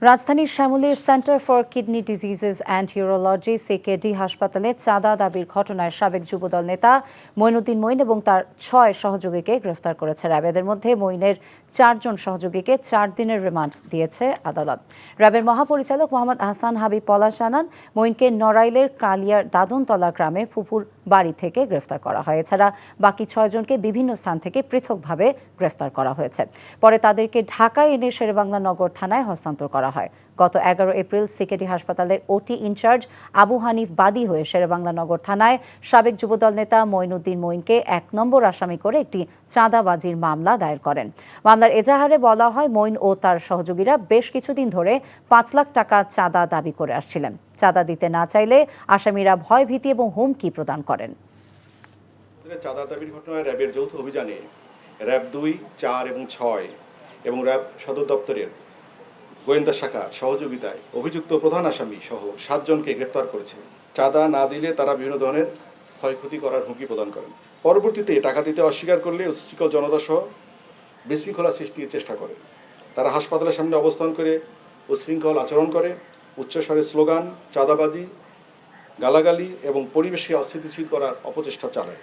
রাজধানীর শ্যামলীর centre for kidney diseases and urology CKD হাসপাতালে চাঁদা দাবির ঘটনায় সাবেক যুবদল নেতা মঈনুদ্দিন মঈন এবং তার ৬ সহযোগীকে গ্রেফতার করেছে র্যাব। এদের মধ্যে মঈনের ৪ জন সহযোগীকে ৪ দিনের রিমান্ড দিয়েছে আদালত। র্যাবের মহাপরিচালক মোহাম্মদ আহসান হাবিব পলাশ জানান, মঈনকে নড়াইলের কালিয়ার দাদনতলা গ্রামের ফুপুর বাড়ি থেকে গ্রেফতার করা হয়। এছাড়া বাকি ৬ জনকে বিভিন্ন স্থান থেকে পৃথকভাবে গ্রেফতার করা হয়েছে। পরে তাদেরকে ঢাকায় এনে শেরেবাংলা নগর থানায় হস্তান্তর করা হয়। গত ১১ এপ্রিল সিকেডি হাসপাতালের ওটি ইনচার্জ আবু হানিফ বাদী হয়ে শেরেবাংলা নগর থানায় সাবেক যুবদল নেতা মঈনুদ্দিন মঈনকে ১ নম্বর আসামি করে একটি চাঁদাবাজির মামলা দায়ের করেন। মামলার এজাহারে বলা হয়, মঈন ও তার সহযোগীরা বেশ কিছুদিন ধরে ৫ লাখ টাকা চাঁদা দাবি করে আসছিলেন। চাঁদা দিতে না চাইলে আসামিরা ভয়ভীতি এবং হুমকি প্রদান করেন। চাঁদা দাবির ঘটনায় র্যাবের যৌথ অভিযানে র্যাব ২, ৪ এবং ৬ এবং র্যাব সদর দপ্তরের গোয়েন্দা শাখার সহযোগিতায় অভিযুক্ত প্রধান আসামি সহ ৭ জনকে গ্রেপ্তার করেছে। চাঁদা না দিলে তারা বিভিন্ন ধরনের ক্ষয়ক্ষতি করার হুমকি প্রদান করেন। পরবর্তীতে টাকা দিতে অস্বীকার করলে উচ্ছৃঙ্খল জনতা সহ বিশৃঙ্খলা সৃষ্টির চেষ্টা করে। তারা হাসপাতালের সামনে অবস্থান করে উচ্ছৃঙ্খল আচরণ করে, উচ্চস্বরে স্লোগান, চাঁদাবাজি, গালাগালি এবং পরিবেশকে অস্থিতিশীল করার অপচেষ্টা চালায়।